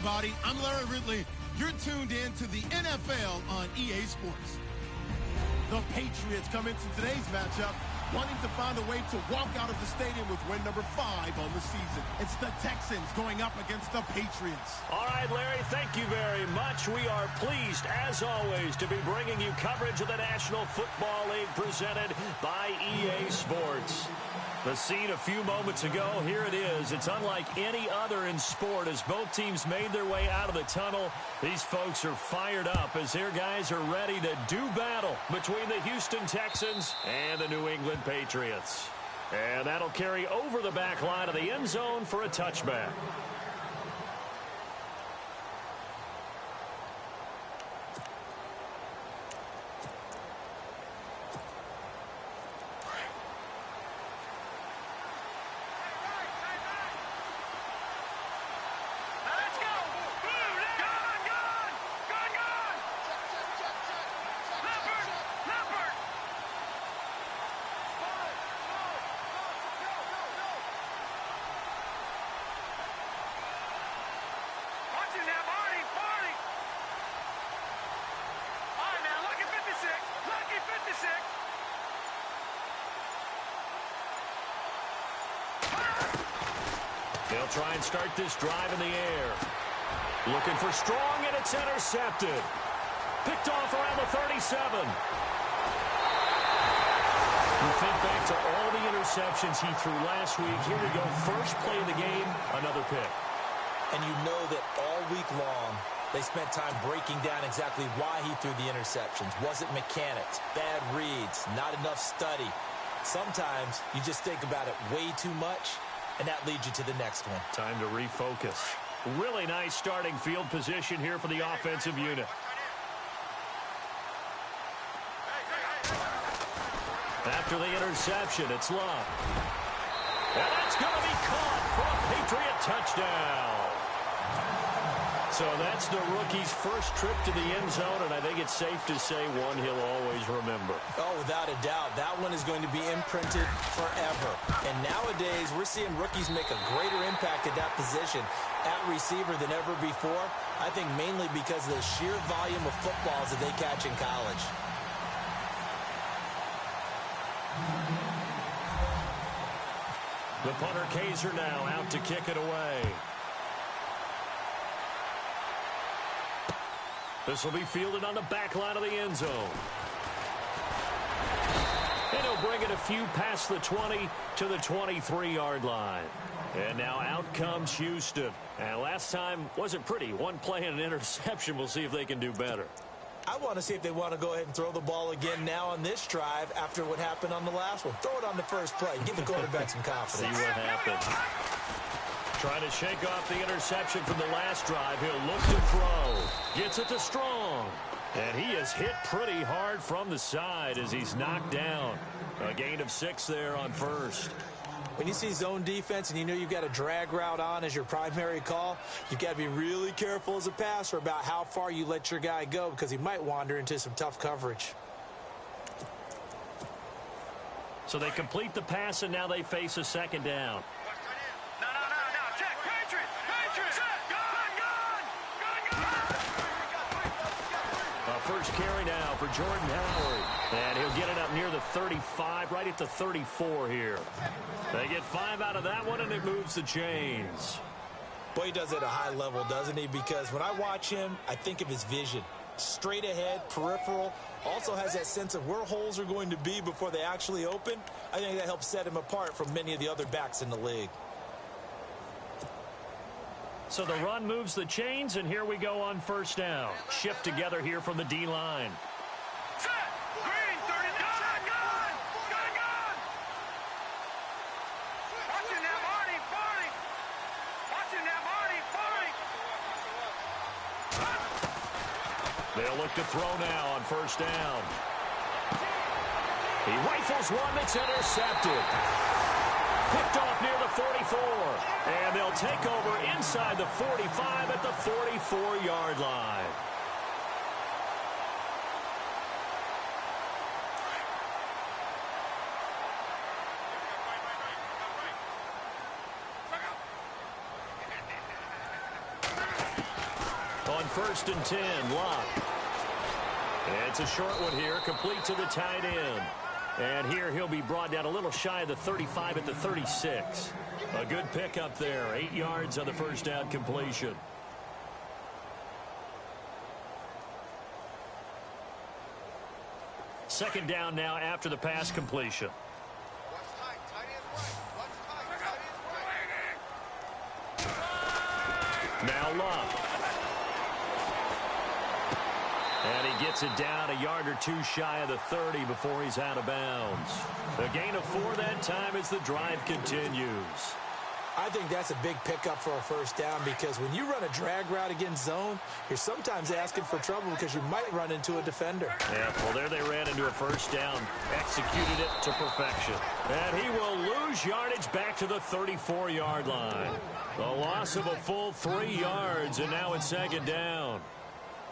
everybody. I'm Larry Ridley. You're tuned in to the NFL on EA Sports. The Patriots come into today's matchup wanting to find a way to walk out of the stadium with win number 5 on the season. It's the Texans going up against the Patriots. All right, Larry, thank you very much. We are pleased, as always, to be bringing you coverage of the National Football League presented by EA Sports. The scene a few moments ago, here it is. It's unlike any other in sport as both teams made their way out of the tunnel. These folks are fired up as their guys are ready to do battle between the Houston Texans and the New England Patriots. And that'll carry over the back line of the end zone for a touchback. They'll try and start this drive in the air. Looking for strong, and it's intercepted. Picked off around the 37. You think back to all the interceptions he threw last week. Here we go. First play of the game, another pick. And you know that all week long, they spent time breaking down exactly why he threw the interceptions. Was it mechanics, bad reads, not enough study? Sometimes you just think about it way too much, and that leads you to the next one. Time to refocus. Really nice starting field position here for the offensive unit. After the interception, it's Love. And that's going to be caught for a Patriot touchdown. So that's the rookie's first trip to the end zone, and I think it's safe to say one he'll always remember. Oh, without a doubt. That one is going to be imprinted forever. And nowadays, we're seeing rookies make a greater impact at that position at receiver than ever before. I think mainly because of the sheer volume of footballs that they catch in college. The punter Kaiser now out to kick it away. This will be fielded on the back line of the end zone. And he'll bring it a few past the 20 to the 23-yard line. And now out comes Houston. And last time wasn't pretty. One play and an interception. We'll see if they can do better. I want to see if they want to go ahead and throw the ball again now on this drive after what happened on the last one. Throw it on the first play. Give the quarterback some confidence. See what happens. Trying to shake off the interception from the last drive. He'll look to throw. Gets it to Strong. And he is hit pretty hard from the side as he's knocked down. A gain of 6 there on first. When you see zone defense and you know you've got a drag route on as your primary call, you've got to be really careful as a passer about how far you let your guy go because he might wander into some tough coverage. So they complete the pass, and now they face a second down. First carry now for Jordan Howard. And he'll get it up near the 35, right at the 34 here. They get 5 out of that one, and it moves the chains. Boy, he does it at a high level, doesn't he? Because when I watch him, I think of his vision. Straight ahead, peripheral. Also has that sense of where holes are going to be before they actually open. I think that helps set him apart from many of the other backs in the league. So the run moves the chains, and here we go on first down. Shift together here from the D-line. They'll look to throw now on first down. He rifles one that's intercepted. Picked off near the 44. And they'll take over inside the 45 at the 44-yard line. on 1st and 10, Locke. It's a short one here, complete to the tight end. And here he'll be brought down a little shy of the 35 at the 36. A good pickup there, 8 yards on the first down completion. Second down now after the pass completion. Now Love. And he gets it down a yard or two shy of the 30 before he's out of bounds. A gain of 4 that time as the drive continues. I think that's a big pickup for a first down because when you run a drag route against zone, you're sometimes asking for trouble because you might run into a defender. Yeah, well, there they ran into a first down, executed it to perfection. And he will lose yardage back to the 34-yard line. The loss of a full 3 yards, and now it's second down.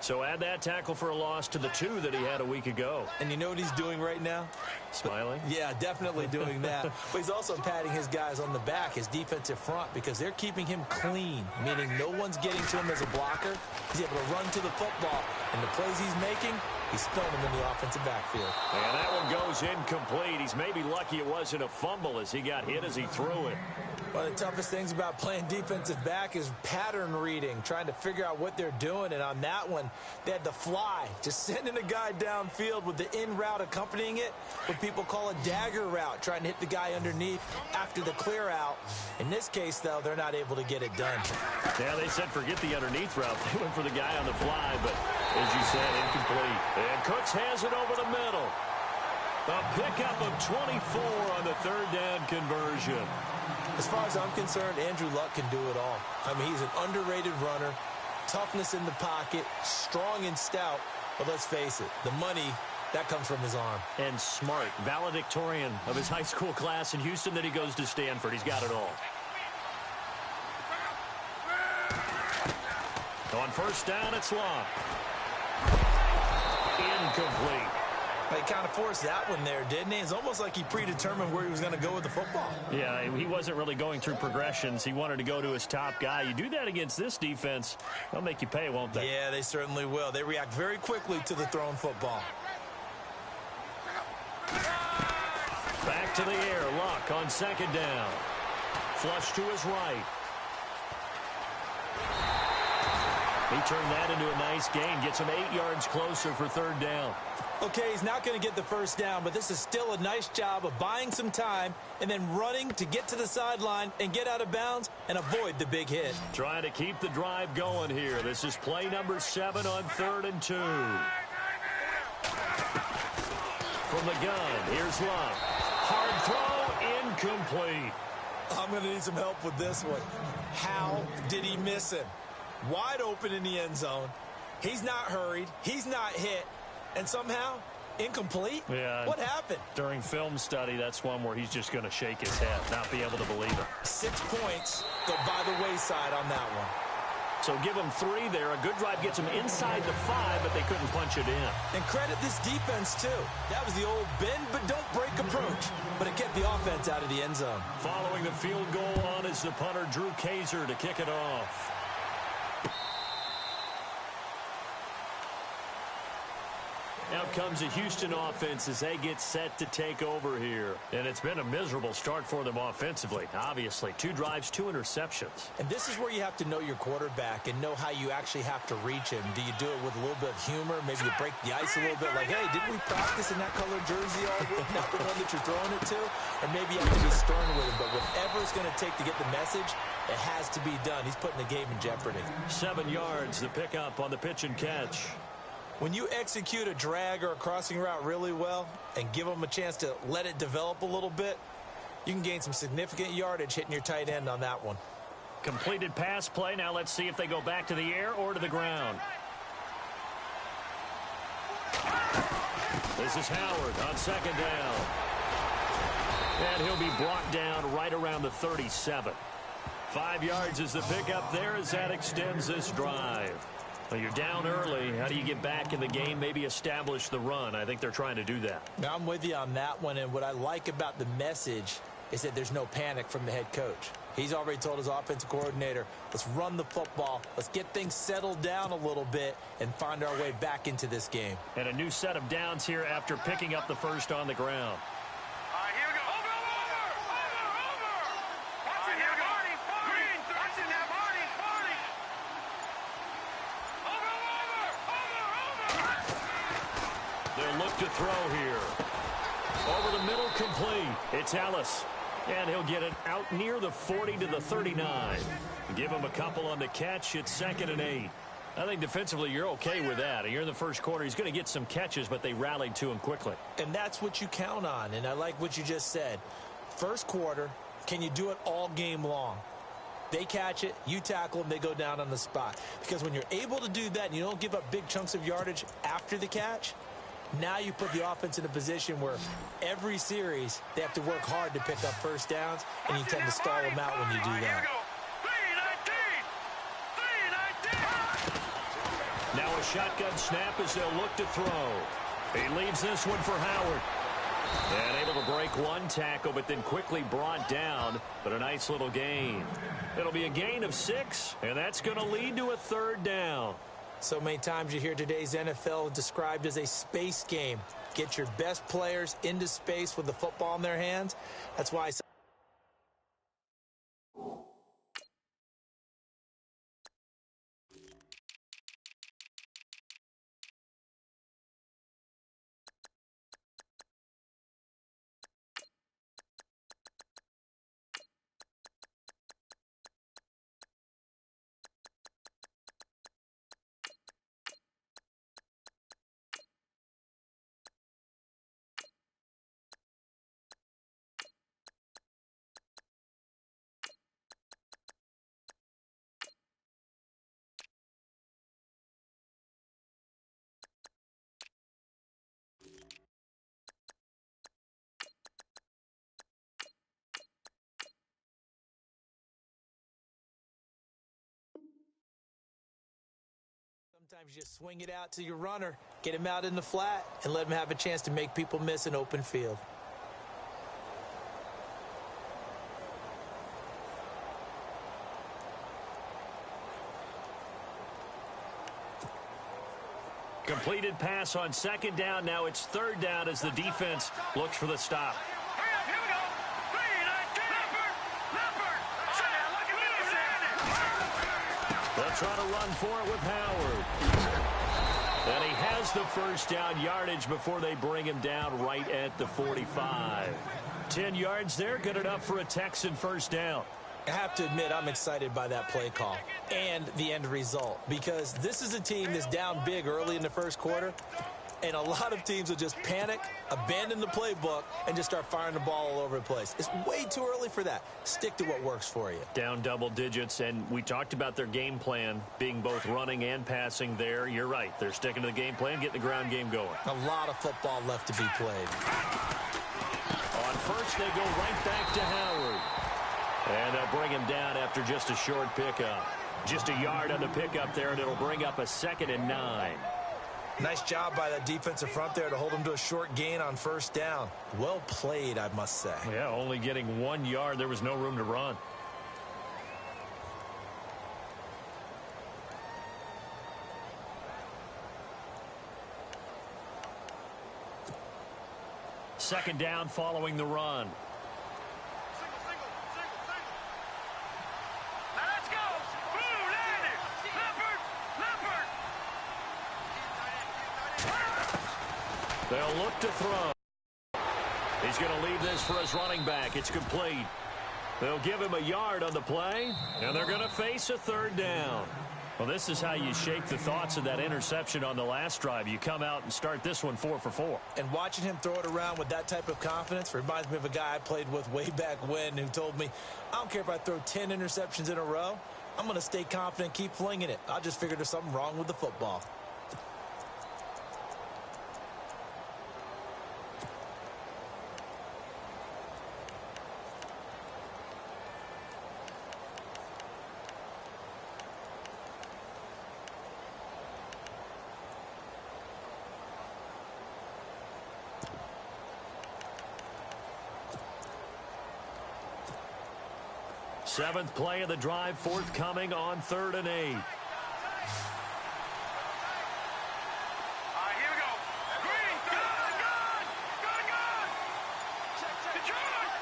So add that tackle for a loss to the 2 that he had a week ago. And you know what he's doing right now? Smiling? Yeah, definitely doing that. But he's also patting his guys on the back, his defensive front, because they're keeping him clean, meaning no one's getting to him as a blocker. He's able to run to the football. And the plays he's making, he's throwing them in the offensive backfield. And that one goes incomplete. He's maybe lucky it wasn't a fumble as he got hit as he threw it. One of the toughest things about playing defensive back is pattern reading, trying to figure out what they're doing. And on that one, they had the fly, just sending a guy downfield with the in route accompanying it, what people call a dagger route, trying to hit the guy underneath after the clear out. In this case, though, they're not able to get it done. Yeah, they said forget the underneath route. They went for the guy on the fly, but as you said, incomplete. And Cooks has it over the middle. A pickup of 24 on the third down conversion. As far as I'm concerned, Andrew Luck can do it all. I mean, he's an underrated runner, toughness in the pocket, strong and stout. But let's face it, the money, that comes from his arm. And smart, valedictorian of his high school class in Houston, then he goes to Stanford. He's got it all. On first down, it's Long. Incomplete. He kind of forced that one there, didn't he? It's almost like he predetermined where he was going to go with the football. Yeah, he wasn't really going through progressions. He wanted to go to his top guy. You do that against this defense, they'll make you pay, won't they? Yeah, they certainly will. They react very quickly to the thrown football. Back to the air. Luck on second down. Flush to his right. He turned that into a nice gain. Gets him 8 yards closer for third down. Okay, he's not going to get the first down, but this is still a nice job of buying some time and then running to get to the sideline and get out of bounds and avoid the big hit. Trying to keep the drive going here. This is play number 7 on 3rd and 2. From the gun, here's Luck. Hard throw, incomplete. I'm going to need some help with this one. How did he miss him? Wide open in the end zone. He's not hurried. He's not hit. And somehow, incomplete? Yeah. What happened? During film study, that's one where he's just going to shake his head, not be able to believe it. 6 points go by the wayside on that one. So give him 3 there. A good drive gets him inside the 5, but they couldn't punch it in. And credit this defense, too. That was the old bend but don't break approach. But it kept the offense out of the end zone. Following the field goal on is the punter, Drew Kaiser, to kick it off. Out comes the Houston offense as they get set to take over here. And it's been a miserable start for them offensively. Obviously, 2 drives, 2 interceptions. And this is where you have to know your quarterback and know how you actually have to reach him. Do you do it with a little bit of humor? Maybe you break the ice a little bit like, hey, didn't we practice in that colored jersey all week? Not the one that you're throwing it to? Or maybe you have to be stern with him. But whatever it's going to take to get the message, it has to be done. He's putting the game in jeopardy. 7 yards, the pickup on the pitch and catch. When you execute a drag or a crossing route really well and give them a chance to let it develop a little bit, you can gain some significant yardage hitting your tight end on that one. Completed pass play. Now let's see if they go back to the air or to the ground. This is Howard on second down. And he'll be brought down right around the 37. 5 yards is the pickup there as that extends this drive. Well, you're down early. How do you get back in the game, maybe establish the run? I think they're trying to do that. Now, I'm with you on that one, and what I like about the message is that there's no panic from the head coach. He's already told his offensive coordinator, let's run the football, let's get things settled down a little bit and find our way back into this game. And a new set of downs here after picking up the first on the ground. All right, here we go. Over. Watching that Marty. Green, watching that Marty. Over. They'll look to throw here. Over the middle, complete. It's Ellis. And he'll get it out near the 40 to the 39. Give him a couple on the catch. It's 2nd and 8. I think defensively you're okay with that. You're in the first quarter. He's going to get some catches, but they rallied to him quickly. And that's what you count on, and I like what you just said. First quarter, can you do it all game long? They catch it, you tackle them, they go down on the spot. Because when you're able to do that and you don't give up big chunks of yardage after the catch, now you put the offense in a position where every series they have to work hard to pick up first downs, and you tend to stall them out when you do that. Now a shotgun snap as they'll look to throw. He leaves this one for Howard. And able to break one tackle, but then quickly brought down. But a nice little gain. It'll be a gain of 6, and that's going to lead to a 3rd down. So many times you hear today's NFL described as a space game. Get your best players into space with the football in their hands. That's why sometimes you just swing it out to your runner, get him out in the flat, and let him have a chance to make people miss an open field. Completed pass on 2nd down. Now it's 3rd down as the defense looks for the stop. They'll try to run for it with Howard. And he has the first down yardage before they bring him down right at the 45. 10 yards there, good enough for a Texan first down. I have to admit I'm excited by that play call and the end result, because this is a team that's down big early in the first quarter, and a lot of teams will just panic, abandon the playbook, and just start firing the ball all over the place. It's way too early for that. Stick to what works for you. Down double digits, and we talked about their game plan being both running and passing there. You're right. They're sticking to the game plan, getting the ground game going. A lot of football left to be played. On first, they go right back to Howard. And they'll bring him down after just a short pickup. Just a yard on the pickup there, and it'll bring up a 2nd and 9. Nice job by that defensive front there to hold him to a short gain on first down. Well played, I must say. Yeah, only getting 1 yard. There was no room to run. Second down following the run. They'll look to throw. He's going to leave this for his running back. It's complete. They'll give him a yard on the play, and they're going to face a 3rd down. Well, this is how you shake the thoughts of that interception on the last drive. You come out and start this one 4 for 4. And watching him throw it around with that type of confidence reminds me of a guy I played with way back when who told me, I don't care if I throw 10 interceptions in a row. I'm going to stay confident, keep flinging it. I just figured there's something wrong with the football. 7th play of the drive forthcoming on 3rd and 8. Here we go. Green, good.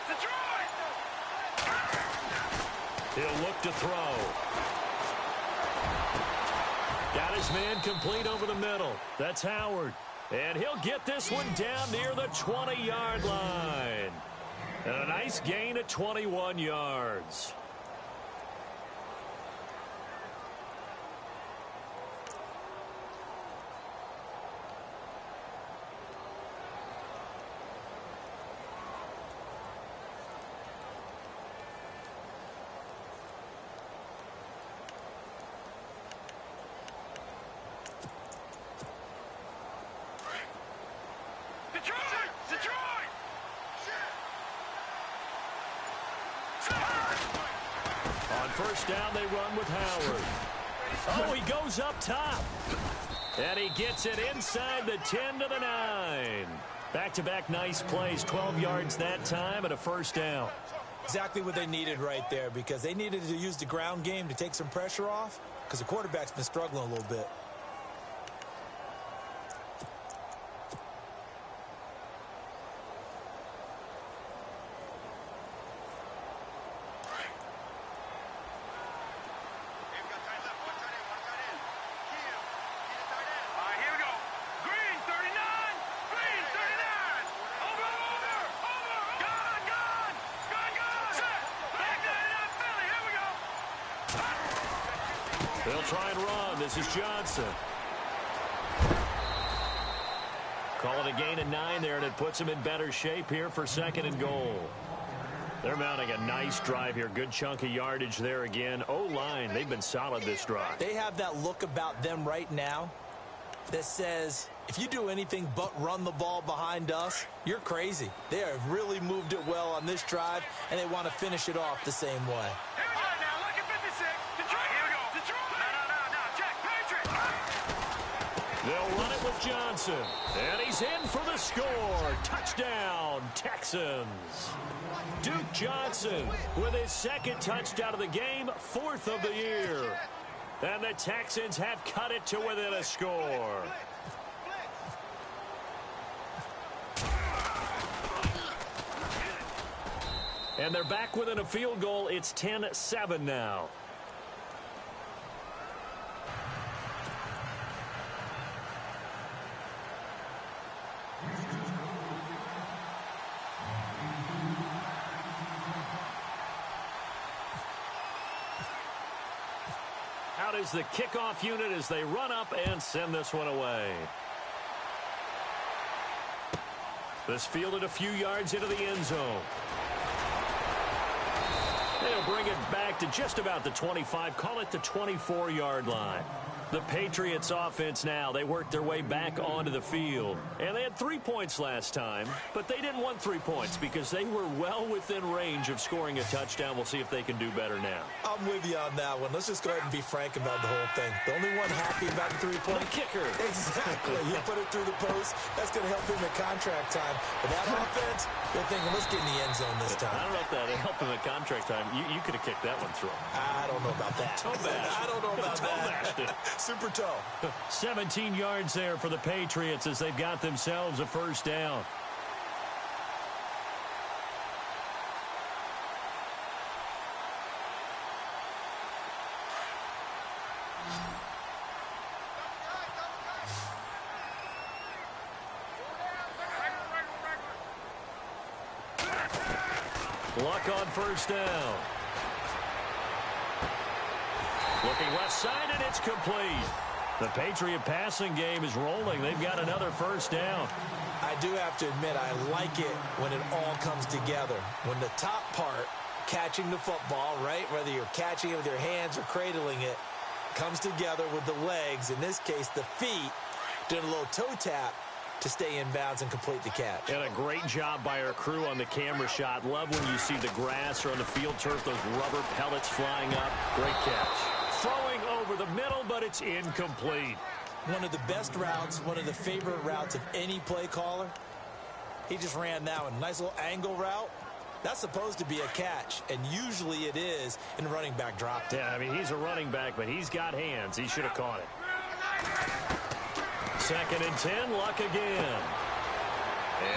Detroit. He'll look to throw. Got his man complete over the middle. That's Howard. And he'll get this one down near the 20-yard line. And a nice gain of 21 yards. Detroit! On first down, they run with Howard. Oh, he goes up top. And he gets it inside the 10 to the 9. Back-to-back nice plays, 12 yards that time and a first down. Exactly what they needed right there, because they needed to use the ground game to take some pressure off, because the quarterback's been struggling a little bit. They'll try and run. This is Johnson. Call it a gain of 9 there, and it puts them in better shape here for 2nd and goal. They're mounting a nice drive here. Good chunk of yardage there again. O-line, they've been solid this drive. They have that look about them right now that says, if you do anything but run the ball behind us, you're crazy. They have really moved it well on this drive, and they want to finish it off the same way. They'll run it with Johnson. And he's in for the score. Touchdown, Texans. Duke Johnson with his 2nd touchdown of the game, 4th of the year. And the Texans have cut it to within a score. And they're back within a field goal. It's 10-7 now. Out is the kickoff unit as they run up and send this one away. This fielded a few yards into the end zone. They'll bring it back to just about the 25, call it the 24-yard line. The Patriots offense now, they worked their way back onto the field. And they had 3 points last time, but they didn't want 3 points because they were well within range of scoring a touchdown. We'll see if they can do better now. I'm with you on that one. Let's just go ahead and be frank about the whole thing. The only one happy about the 3-point. The kicker. Exactly. You put it through the post. That's going to help him at contract time. But that offense, they're thinking, let's get in the end zone this time. I don't know if that helped him at contract time. You could have kicked that one through. I don't know about that. Toe bash. I don't know about that. Super toe. 17 yards there for the Patriots as they've got themselves a first down. Luck on first down. Looking left side, and it's complete. The Patriot passing game is rolling. They've got another first down. I do have to admit, I like it when it all comes together. When the top part, catching the football, right, whether you're catching it with your hands or cradling it, comes together with the legs, in this case the feet, doing a little toe tap to stay in bounds and complete the catch. And a great job by our crew on the camera shot. Love when you see the grass or on the field turf, those rubber pellets flying up. Great catch. Throwing over the middle, but it's incomplete. One of the best routes, one of the favorite routes of any play caller. He just ran that one. Nice little angle route. That's supposed to be a catch, and usually it is in running back drop. Yeah, I mean, he's a running back, but he's got hands. He should have caught it. 2nd and 10, Luck again.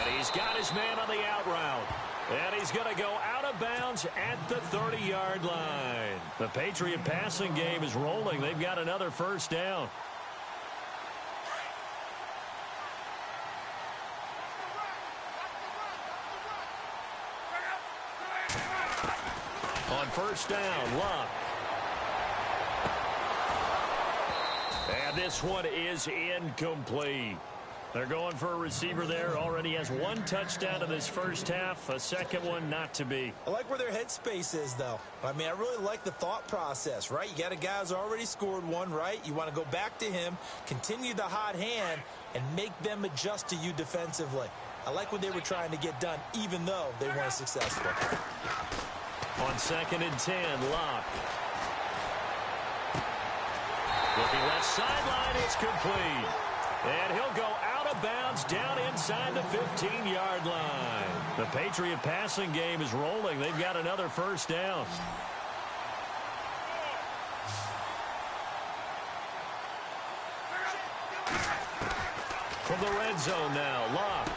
And he's got his man on the out route. And he's going to go out of bounds at the 30-yard line. The Patriot passing game is rolling. They've got another first down. On first down, Luck. And this one is incomplete. They're going for a receiver there. Already has 1 touchdown in this first half. A second one not to be. I like where their headspace is, though. I mean, I really like the thought process, right? You got a guy who's already scored one, right? You want to go back to him, continue the hot hand, and make them adjust to you defensively. I like what they were trying to get done, even though they weren't successful. On 2nd and 10, Locke. Looking left sideline, it's complete. And he'll go out of bounds down inside the 15-yard line. The Patriot passing game is rolling. They've got another first down. From the red zone now, Locke.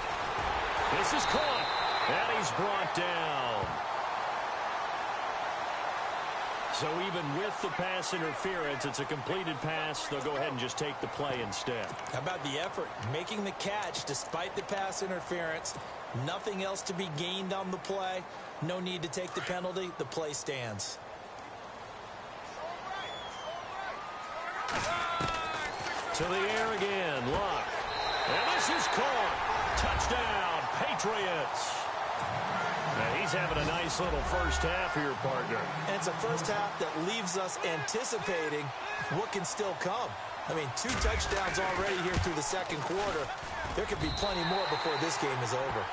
This is caught. And he's brought down. So even with the pass interference, it's a completed pass. They'll go ahead and just take the play instead. How about the effort? Making the catch despite the pass interference. Nothing else to be gained on the play. No need to take the penalty. The play stands. To the air again, Luck. And this is caught. Touchdown, Patriots. Now he's having a nice little first half here, partner. And it's a first half that leaves us anticipating what can still come. I mean, 2 touchdowns already here through the second quarter. There could be plenty more before this game is over.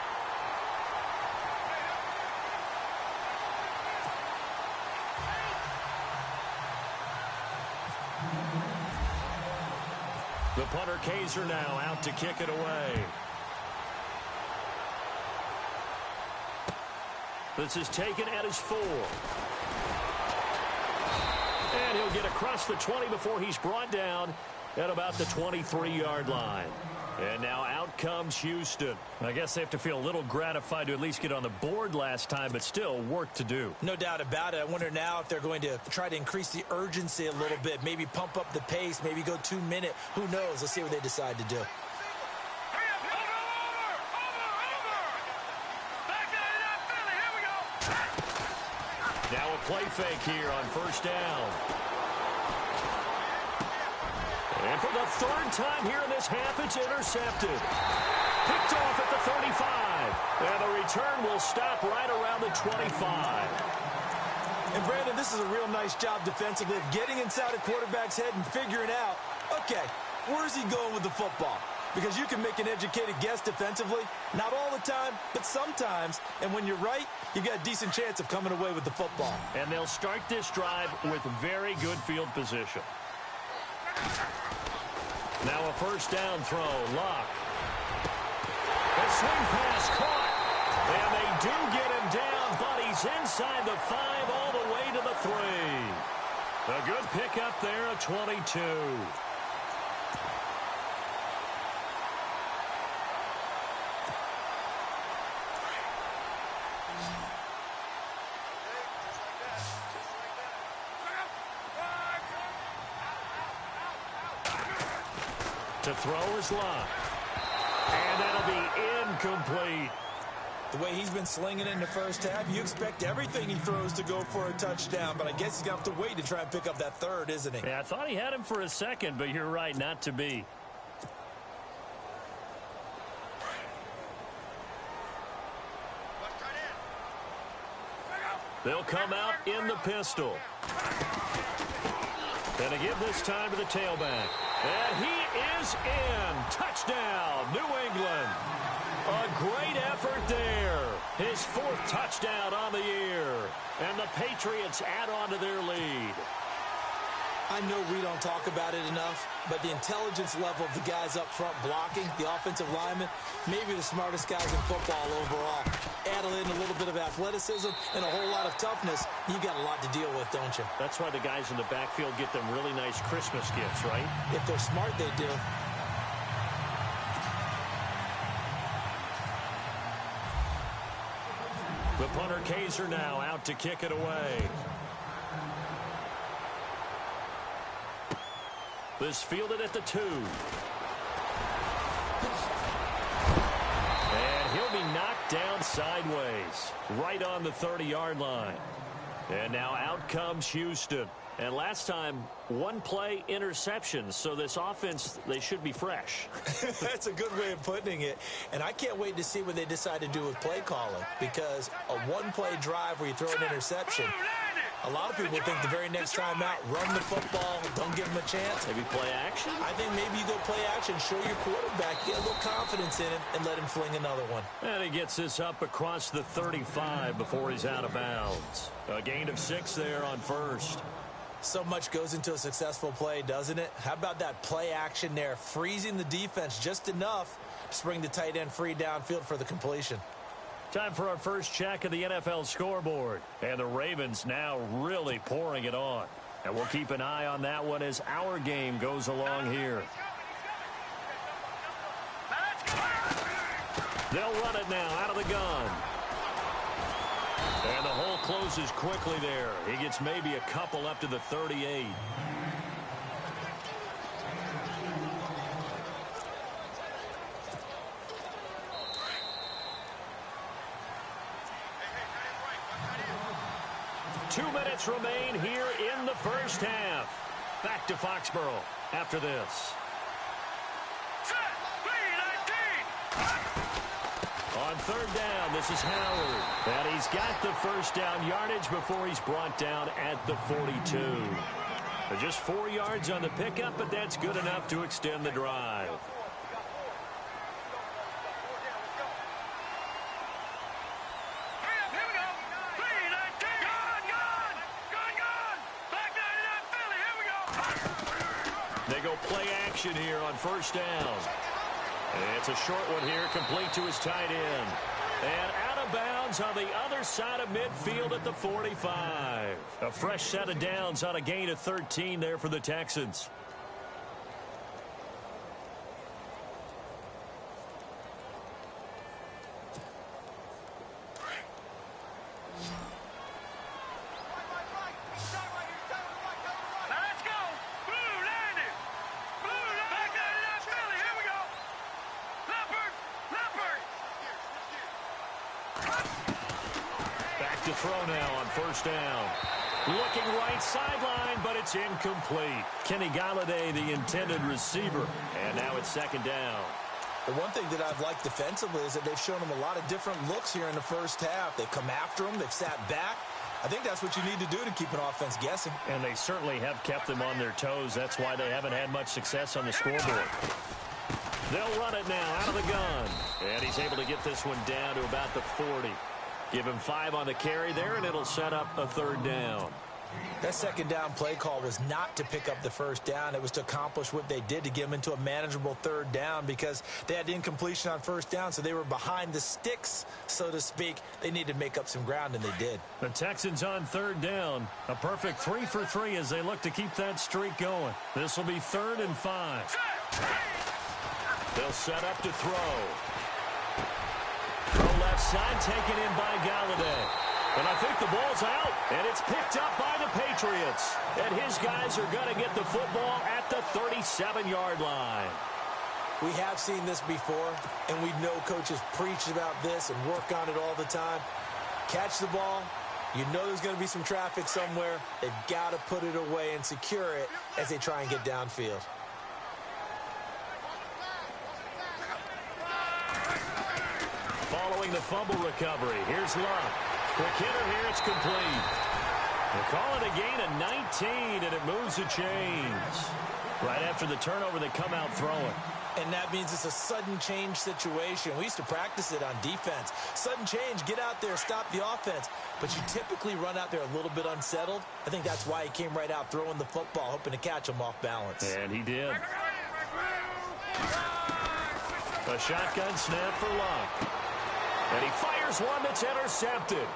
The punter Kaiser now out to kick it away. This is taken at his 4. And he'll get across the 20 before he's brought down at about the 23-yard line. And now out comes Houston. I guess they have to feel a little gratified to at least get on the board last time, but still work to do. No doubt about it. I wonder now if they're going to try to increase the urgency a little bit, maybe pump up the pace, maybe go 2-minute. Who knows? Let's see what they decide to do. Now a play fake here on first down. And for the 3rd time here in this half, it's intercepted. Picked off at the 35. And the return will stop right around the 25. And Brandon, this is a real nice job defensively of getting inside a quarterback's head and figuring out, okay, where's he going with the football? Because you can make an educated guess defensively. Not all the time, but sometimes. And when you're right, you've got a decent chance of coming away with the football. And they'll start this drive with very good field position. Now a first down throw, Luck. A swing pass caught. And they do get him down, but he's inside the 5 all the way to the 3. A good pickup there at 22. To throw is Luck. And that'll be incomplete. The way he's been slinging in the first half, you expect everything he throws to go for a touchdown, but I guess he's going to have to wait to try and pick up that 3rd, isn't he? Yeah, I thought he had him for a second, but you're right, not to be. They'll come out in the pistol. And to give this time to the tailback. And he is in. Touchdown, New England. A great effort there. His 4th touchdown on the year. And the Patriots add on to their lead. I know we don't talk about it enough, but the intelligence level of the guys up front blocking, the offensive linemen, maybe the smartest guys in football overall. Add in a little bit of athleticism and a whole lot of toughness, you got a lot to deal with, don't you? That's why the guys in the backfield get them really nice Christmas gifts, right? If they're smart, they do. The punter Kaiser now out to kick it away. This fielded at the 2. And he'll be knocked down sideways, right on the 30-yard line. And now out comes Houston. And last time, one play interception, so this offense, they should be fresh. That's a good way of putting it. And I can't wait to see what they decide to do with play calling, because a one-play drive where you throw an interception, a lot of people think the very next time out, run the football, don't give them a chance. Maybe play action? I think maybe you go play action, show your quarterback, get a little confidence in him, and let him fling another one. And he gets this up across the 35 before he's out of bounds. A gain of 6 there on first. So much goes into a successful play, doesn't it? How about that play action there, freezing the defense just enough to bring the tight end free downfield for the completion. Time for our first check of the NFL scoreboard. And the Ravens now really pouring it on. And we'll keep an eye on that one as our game goes along here. They'll run it now out of the gun. And the hole closes quickly there. He gets maybe a couple up to the 38. Two minutes remain here in the first half. Back to Foxborough after this. On third down, this is Howard. And he's got the first down yardage before he's brought down at the 42. Just 4 yards on the pickup, but that's good enough to extend the drive. They go play action here on first down. It's a short one here, complete to his tight end. And out of bounds on the other side of midfield at the 45. A fresh set of downs on a gain of 13 there for the Texans. To throw now on first down. Looking right sideline, but it's incomplete. Kenny Galladay, the intended receiver. And now it's second down. The one thing that I've liked defensively is that they've shown him a lot of different looks here in the first half. They've come after him. They've sat back. I think that's what you need to do to keep an offense guessing. And they certainly have kept them on their toes. That's why they haven't had much success on the scoreboard. They'll run it now out of the gun. And he's able to get this one down to about the 40. Give him 5 on the carry there, and it'll set up a third down. That second down play call was not to pick up the first down. It was to accomplish what they did, to get them into a manageable third down, because they had incompletion on first down, so they were behind the sticks, so to speak. They needed to make up some ground, and they did. The Texans on third down. A perfect 3 for 3 as they look to keep that streak going. This will be 3rd and 5. They'll set up to throw. Throw left side, taken in by Galladay. And I think the ball's out, and it's picked up by the Patriots. And his guys are going to get the football at the 37-yard line. We have seen this before, and we know coaches preach about this and work on it all the time. Catch the ball. You know there's going to be some traffic somewhere. They've got to put it away and secure it as they try and get downfield. Following the fumble recovery, here's Luck. Quick hitter here, it's complete. They'll call it a gain of 19, and it moves the chains. Right after the turnover, they come out throwing. And that means it's a sudden change situation. We used to practice it on defense. Sudden change, get out there, stop the offense. But you typically run out there a little bit unsettled. I think that's why he came right out throwing the football, hoping to catch him off balance. And he did. A shotgun snap for Luck. And he fires one that's intercepted.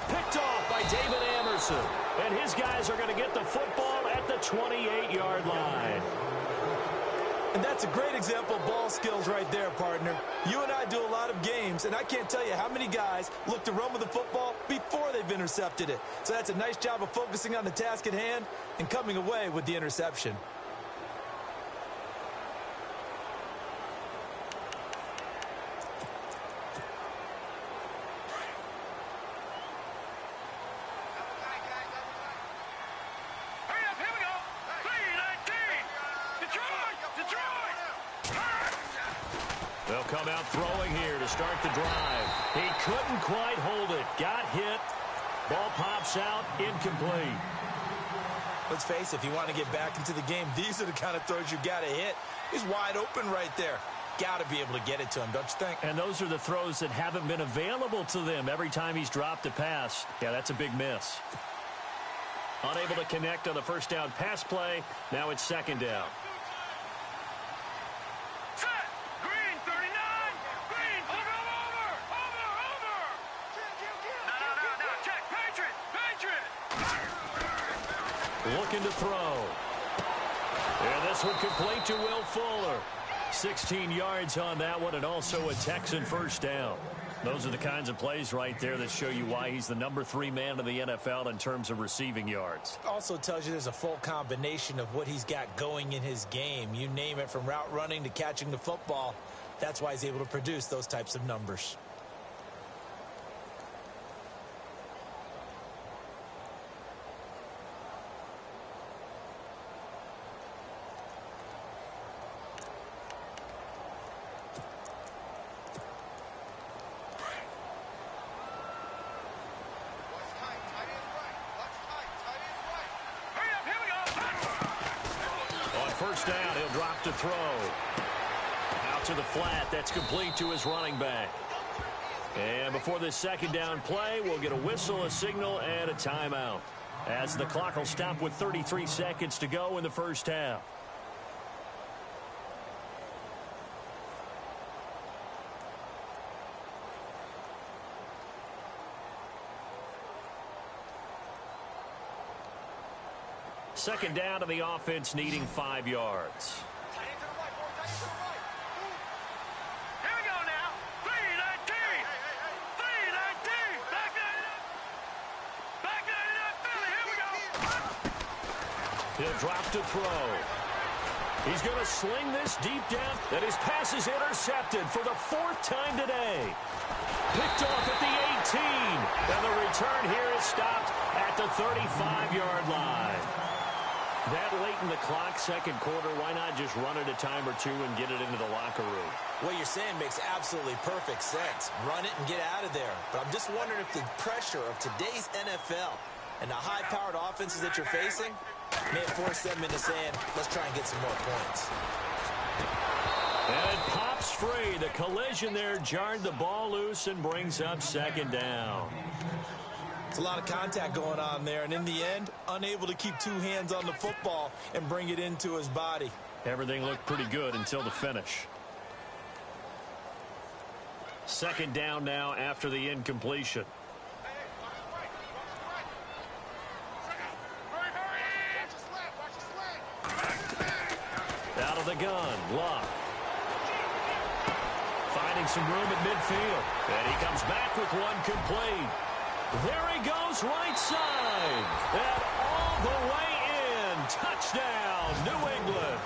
Picked off by David Amerson. And his guys are going to get the football at the 28-yard line. And that's a great example of ball skills right there, partner. You and I do a lot of games, and I can't tell you how many guys look to run with the football before they've intercepted it. So that's a nice job of focusing on the task at hand and coming away with the interception. They'll come out throwing here to start the drive. He couldn't quite hold it. Got hit. Ball pops out. Incomplete. Let's face it, if you want to get back into the game, these are the kind of throws you got to hit. He's wide open right there. Got to be able to get it to him, don't you think? And those are the throws that haven't been available to them every time he's dropped a pass. Yeah, that's a big miss. Unable to connect on the first down pass play. Now it's second down. Looking to throw. And this one complete to Will Fuller. 16 yards on that one, and also a Texan first down. Those are the kinds of plays right there that show you why he's the number 3 man in the NFL in terms of receiving yards. Also tells you there's a full combination of what he's got going in his game. You name it, from route running to catching the football. That's why he's able to produce those types of numbers. First down, he'll drop to throw. Out to the flat, that's complete to his running back. And before this second down play, we'll get a whistle, a signal, and a timeout, as the clock will stop with 33 seconds to go in the first half. Second down to the offense, needing 5 yards. Here we go now. 3-19. 3-19. Back that up. Philly. Here we go. He'll drop to throw. He's going to sling this deep down. And his pass is intercepted for the 4th time today. Picked off at the 18. And the return here is stopped at the 35-yard line. That late in the clock, second quarter, why not just run it a time or two and get it into the locker room? What you're saying makes absolutely perfect sense. Run it and get out of there. But I'm just wondering if the pressure of today's NFL and the high-powered offenses that you're facing may have forced them into saying, let's try and get some more points. And it pops free. The collision there jarred the ball loose and brings up second down. It's a lot of contact going on there, and in the end, unable to keep 2 hands on the football and bring it into his body. Everything looked pretty good until the finish. Second down now after the incompletion. Out of the gun, Luck. Finding some room at midfield. And he comes back with one complete. There he goes, right side. And all the way in. Touchdown, New England.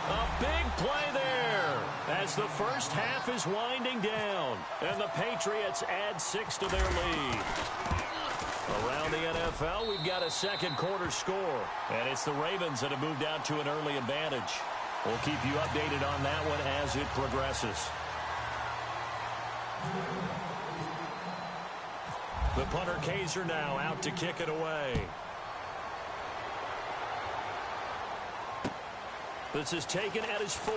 A big play there as the first half is winding down. And the Patriots add 6 to their lead. Around the NFL, we've got a second quarter score. And it's the Ravens that have moved out to an early advantage. We'll keep you updated on that one as it progresses. The punter Kaiser now out to kick it away. This is taken at his 4.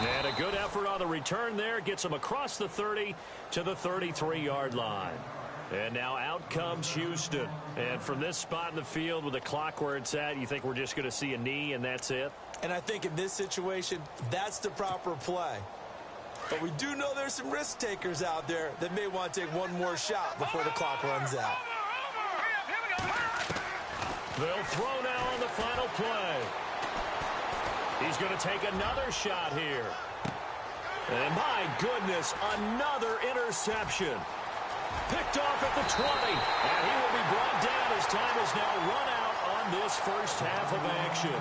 And a good effort on the return there. Gets him across the 30 to the 33-yard line. And now out comes Houston. And from this spot in the field with the clock where it's at, you think we're just going to see a knee and that's it? And I think in this situation, that's the proper play. But we do know there's some risk takers out there that may want to take one more shot before the clock runs out. They'll throw now on the final play. He's going to take another shot here. And my goodness, another interception. Picked off at the 20. And he will be brought down as time is now run out on this first half of action.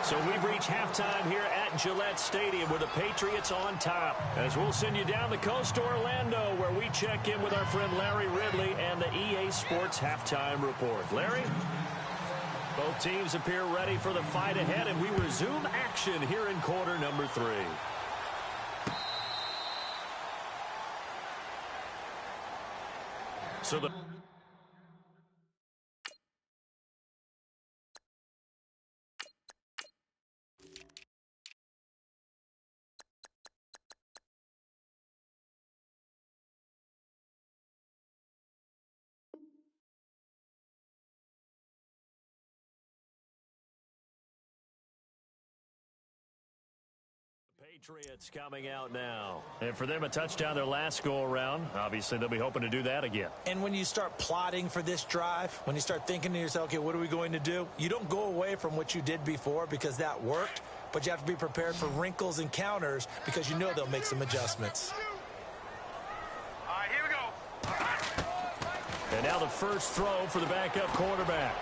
So we've reached halftime here at Gillette Stadium with the Patriots on top. As we'll send you down the coast to Orlando where we check in with our friend Larry Ridley and the EA Sports Halftime Report. Larry? Both teams appear ready for the fight ahead, and we resume action here in quarter number 3. So the Patriots coming out now. And for them, a touchdown their last go-around. Obviously, they'll be hoping to do that again. And when you start plotting for this drive, when you start thinking to yourself, okay, what are we going to do? You don't go away from what you did before because that worked, but you have to be prepared for wrinkles and counters because you know they'll make some adjustments. All right, here we go. And now the first throw for the backup quarterback.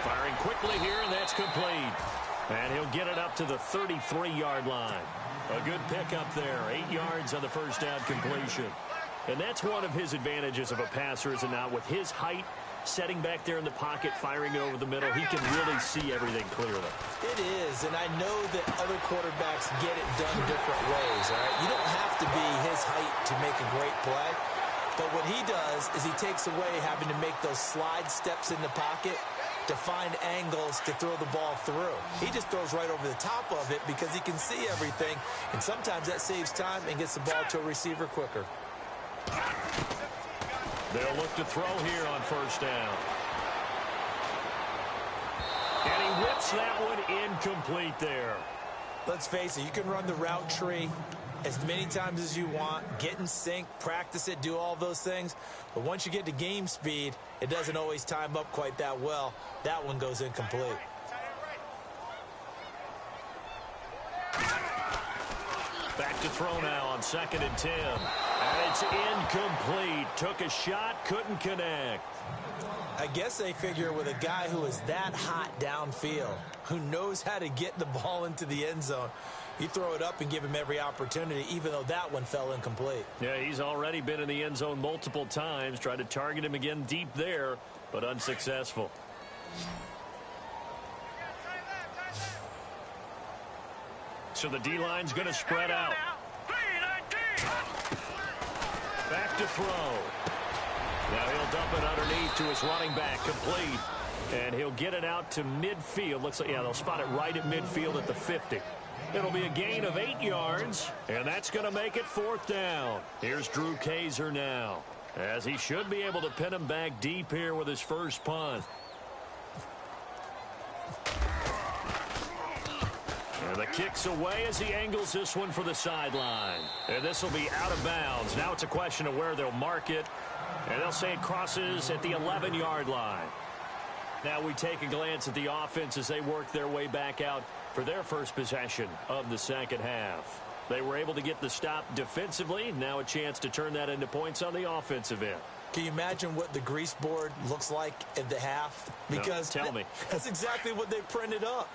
Firing quickly here, and that's complete. And he'll get it up to the 33-yard line. A good pickup there. 8 yards on the first down completion. And that's one of his advantages of a passer, is it not? With his height, setting back there in the pocket, firing it over the middle, he can really see everything clearly. It is, and I know that other quarterbacks get it done different ways, all right? You don't have to be his height to make a great play. But what he does is he takes away having to make those slide steps in the pocket to find angles to throw the ball through. He just throws right over the top of it because he can see everything, and sometimes that saves time and gets the ball to a receiver quicker. They'll look to throw here on first down. And he whips that one incomplete there. Let's face it, you can run the route tree as many times as you want, get in sync, practice it, do all those things. But once you get to game speed, it doesn't always time up quite that well. That one goes incomplete. Back to throw now on 2nd and 10. And it's incomplete. Took a shot, couldn't connect. I guess they figure with a guy who is that hot downfield, who knows how to get the ball into the end zone, you throw it up and give him every opportunity, even though that one fell incomplete. Yeah, he's already been in the end zone multiple times. Tried to target him again deep there, but unsuccessful. So the D-line's going to spread out. Back to throw. Now he'll dump it underneath to his running back, complete. And he'll get it out to midfield. Looks like, yeah, they'll spot it right at midfield at the 50. It'll be a gain of 8 yards, and that's going to make it 4th down. Here's Drew Kaiser now, as he should be able to pin him back deep here with his first punt. And the kick's away as he angles this one for the sideline. And this will be out of bounds. Now it's a question of where they'll mark it, and they'll say it crosses at the 11-yard line. Now we take a glance at the offense as they work their way back out for their first possession of the second half. They were able to get the stop defensively. Now a chance to turn that into points on the offensive end. Can you imagine what the grease board looks like at the half? Because no, tell me. That's exactly what they printed up.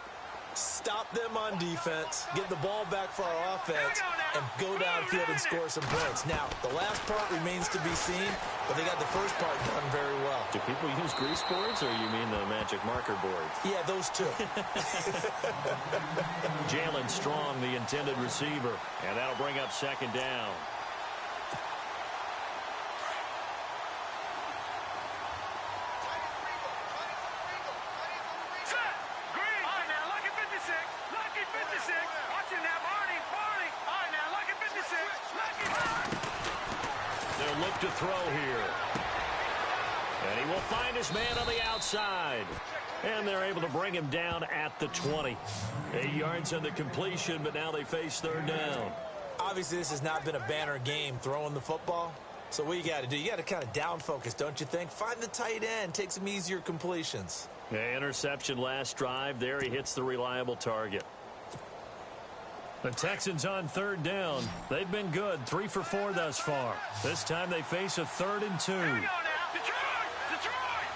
Stop them on defense, get the ball back for our offense, and go downfield and score some points. Now, the last part remains to be seen, but they got the first part done very well. Do people use grease boards, or you mean the magic marker boards? Yeah, those two. Jalen Strong, the intended receiver, and that'll bring up 2nd down. look to throw here. And he will find his man on the outside. And they're able to bring him down at the 20. 8 yards on the completion, but now they face third down. Obviously, this has not been a banner game throwing the football. So what you got to do, you got to kind of down focus, don't you think? Find the tight end, take some easier completions. Yeah, interception last drive. There he hits the reliable target. The Texans on third down. They've been good, 3 for 4 thus far. This time they face a 3rd and 2. Here we go now. Detroit! Detroit!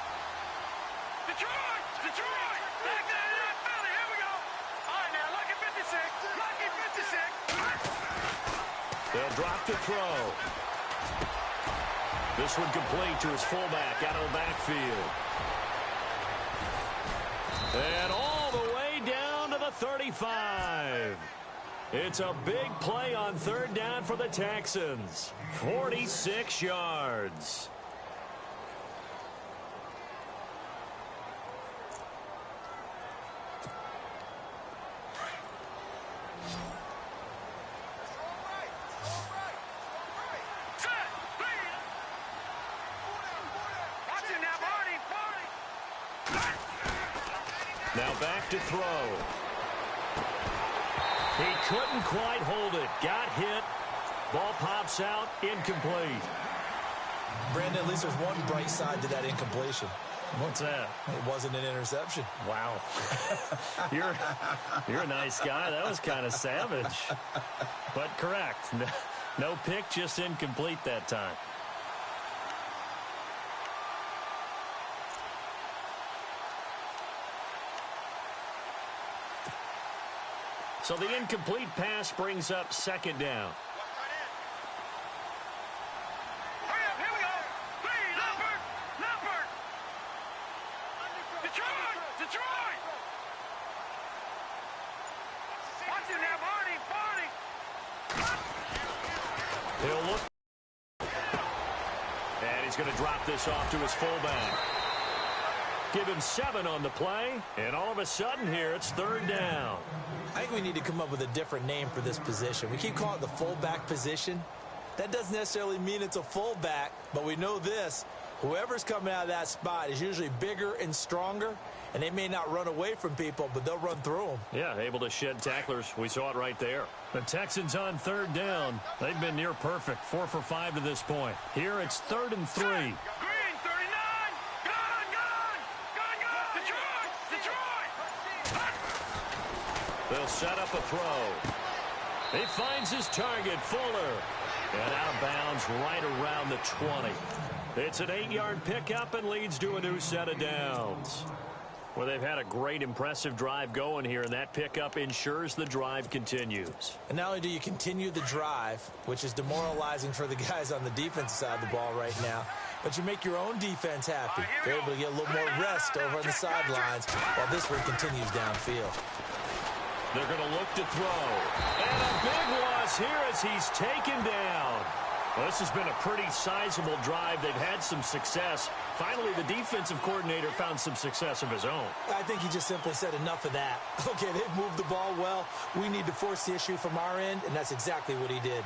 Detroit! Detroit! Back to that Philly. Here we go. All right, now, lucky 56. Lucky 56. They'll drop to throw. This one complete to his fullback out of the backfield. And all the way down to the 35. It's a big play on third down for the Texans. 46 yards. Now back to throw. He couldn't quite hold it. Got hit. Ball pops out. Incomplete. Brandon, at least there's one bright side to that incompletion. What's that? It wasn't an interception. Wow. You're a nice guy. That was kind of savage. But correct. No pick, just incomplete that time. So the incomplete pass brings up second down. Hurry up, here we go. Three, Leopard. Detroit! Detroit! Watch him now, Barney. He'll look. And he's going to drop this off to his fullback. Give him 7 on the play. And all of a sudden here, it's third down. I think we need to come up with a different name for this position. We keep calling it the fullback position. That doesn't necessarily mean it's a fullback, but we know this. Whoever's coming out of that spot is usually bigger and stronger, and they may not run away from people, but they'll run through them. Yeah, able to shed tacklers. We saw it right there. The Texans on third down. They've been near perfect, 4 for 5 to this point. Here it's 3rd and 3. Green, 39. Gun. Detroit. They'll set up a throw. He finds his target, Fuller. And out of bounds right around the 20. It's an 8-yard pickup and leads to a new set of downs. Well, they've had a great, impressive drive going here, and that pickup ensures the drive continues. And not only do you continue the drive, which is demoralizing for the guys on the defensive side of the ball right now, but you make your own defense happy. They're able to get a little more rest over on the sidelines while this one continues downfield. They're going to look to throw. And a big loss here as he's taken down. Well, this has been a pretty sizable drive. They've had some success. Finally, the defensive coordinator found some success of his own. I think he just simply said enough of that. Okay, they've moved the ball well. We need to force the issue from our end, and that's exactly what he did.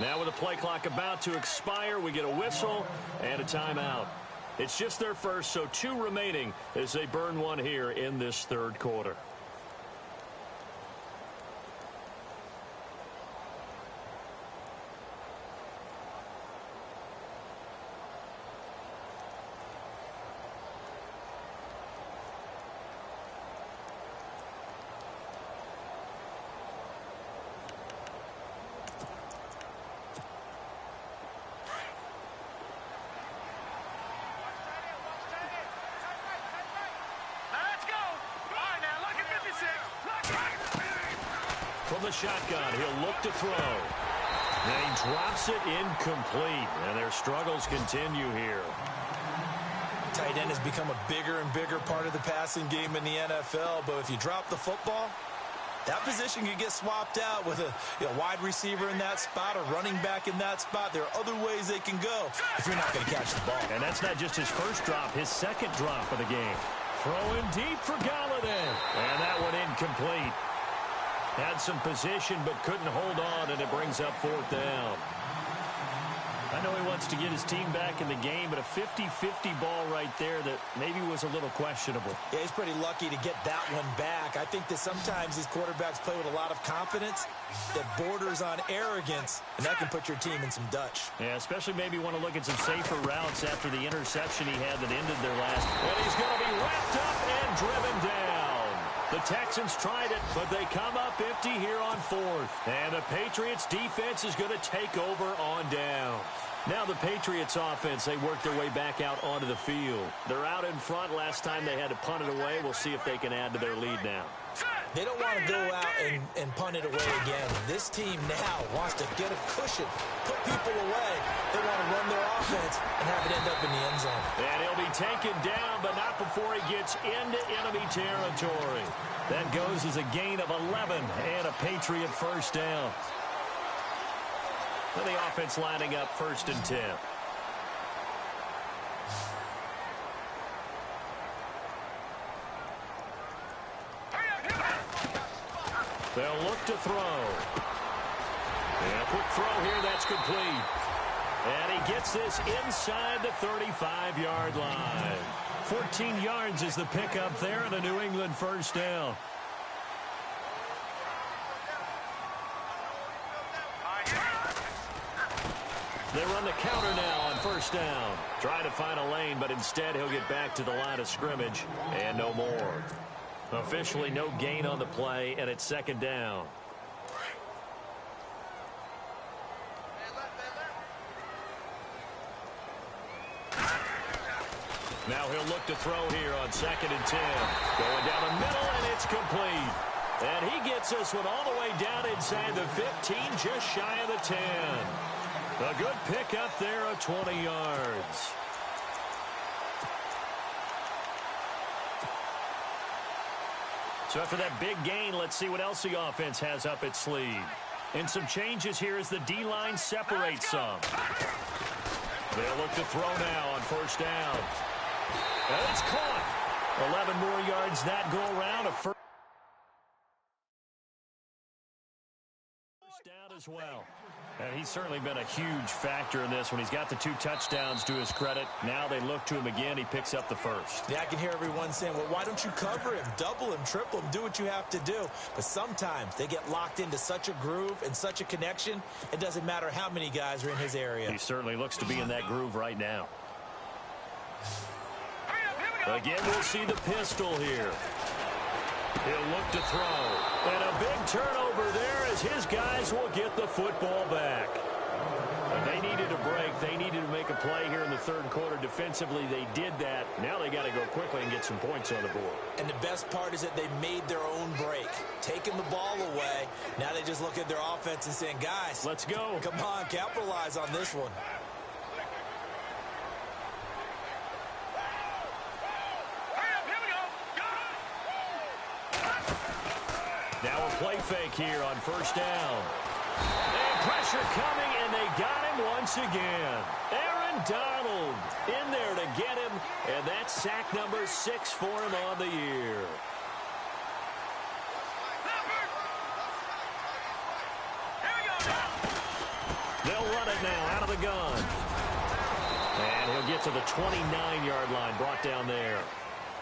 Now with the play clock about to expire, we get a whistle and a timeout. It's just their first, so 2 remaining as they burn one here in this third quarter. From the shotgun, he'll look to throw. And he drops it incomplete. And their struggles continue here. tight end has become a bigger and bigger part of the passing game in the NFL, but if you drop the football, that position can get swapped out with a wide receiver in that spot, a running back in that spot. There are other ways they can go if you're not going to catch the ball. And that's not just his first drop, his second drop of the game. Throwing deep for Galladay. And that one incomplete. Had some position but couldn't hold on, and it brings up fourth down. I know he wants to get his team back in the game, but a 50-50 ball right there that maybe was a little questionable. Yeah, he's pretty lucky to get that one back. I think that sometimes these quarterbacks play with a lot of confidence that borders on arrogance, and that can put your team in some Dutch. Yeah, especially maybe want to look at some safer routes after the interception he had that ended their last. And he's going to be wrapped up and driven down. The Texans tried it, but they come up empty here on fourth. And the Patriots defense is going to take over on down. Now the Patriots offense, they work their way back out onto the field. They're out in front. Last time they had to punt it away. We'll see if they can add to their lead now. They don't want to go out and punt it away again. This team now wants to get a cushion, put people away. They want to run their offense and have it end up in the end zone. And he'll be taken down, but not before he gets into enemy territory. That goes as a gain of 11 and a Patriot first down. And the offense lining up 1st and 10. They'll look to throw. And a quick throw here, that's complete. And he gets this inside the 35-yard line. 14 yards is the pickup there, and a New England first down. They run the counter now on first down. Trying to find a lane, but instead he'll get back to the line of scrimmage and no more. Officially no gain on the play, and it's 2nd down. Now he'll look to throw here on 2nd and 10. Going down the middle, and it's complete. And he gets this one all the way down inside the 15, just shy of the 10. A good pickup there of 20 yards. So after that big gain, let's see what else the offense has up its sleeve. And some changes here as the D-line separates some. They'll look to throw now on first down. And it's caught. 11 more yards that go around. A first down as well. And he's certainly been a huge factor in this when he's got the 2 touchdowns to his credit. Now they look to him again. He picks up the first. Yeah, I can hear everyone saying, well, why don't you cover him, double him, triple him, do what you have to do. But sometimes they get locked into such a groove and such a connection, it doesn't matter how many guys are in his area. He certainly looks to be in that groove right now. Again, we'll see the pistol here. He'll look to throw. And a big turnover there as his guys will get the football back. But they needed a break. They needed to make a play here in the 3rd quarter. Defensively, they did that. Now they got to go quickly and get some points on the board. And the best part is that they made their own break. Taking the ball away. Now they just look at their offense and saying, guys, let's go. Come on, capitalize on this one. Now a play fake here on first down. And pressure coming, and they got him once again. Aaron Donald in there to get him, and that's sack number 6 for him on the year. They'll run it now out of the gun. And he'll get to the 29-yard line, brought down there.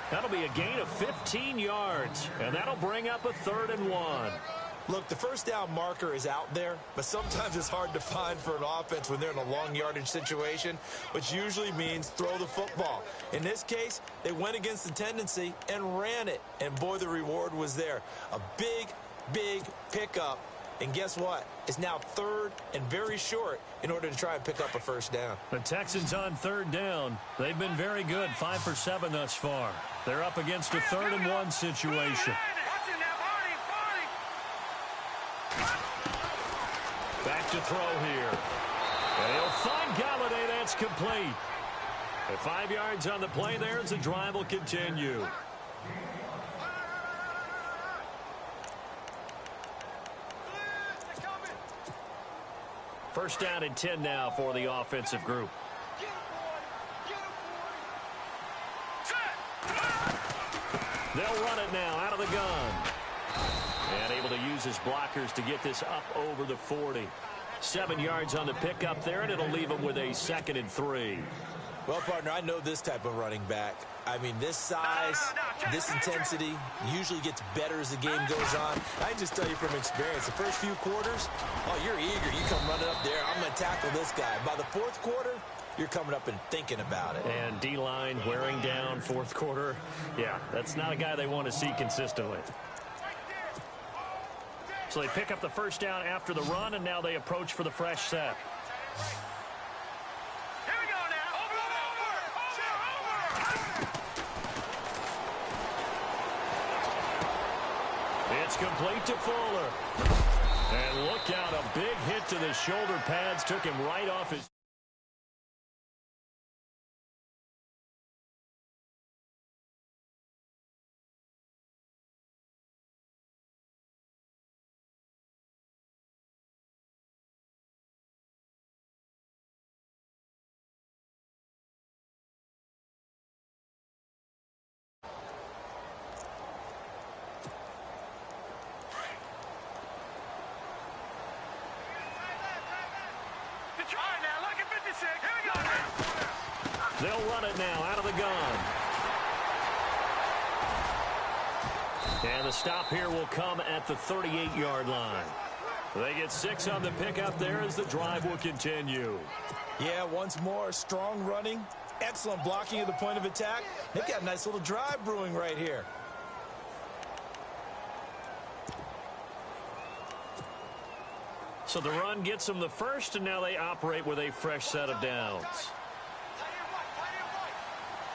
That'll be a gain of 15 yards, and that'll bring up a 3rd and 1. Look, the first down marker is out there, but sometimes it's hard to find for an offense when they're in a long yardage situation, which usually means throw the football. In this case, they went against the tendency and ran it, and boy, the reward was there. A big, big pickup, and guess what? It's now 3rd and very short in order to try and pick up a first down. The Texans on 3rd down. They've been very good, 5 for 7 thus far. They're up against a 3rd and 1 situation. Back to throw here. And he'll find Galladay. That's complete. With 5 yards on the play there as the drive will continue. First down and 10 now for the offensive group. They'll run it now out of the gun. And able to use his blockers to get this up over the 40. 7 yards on the pickup there, and it'll leave him with a 2nd and 3. Well, partner, I know this type of running back. I mean, this size, this intensity usually gets better as the game goes on. I can just tell you from experience, the first few quarters, oh, you're eager. You come running up there, I'm going to tackle this guy. By the 4th quarter, you're coming up and thinking about it. And D-line wearing down 4th quarter. Yeah, that's not a guy they want to see consistently. So they pick up the first down after the run, and now they approach for the fresh set. Here we go now. Over. It's complete to Fuller. And look out, a big hit to the shoulder pads took him right off his... Detroit now, look at 56. Here we go now. They'll run it now out of the gun. And the stop here will come at the 38-yard line. They get 6 on the pickup there as the drive will continue. Yeah, once more, strong running, excellent blocking at the point of attack. They've got a nice little drive brewing right here. So the run gets them the first, and now they operate with a fresh set of downs.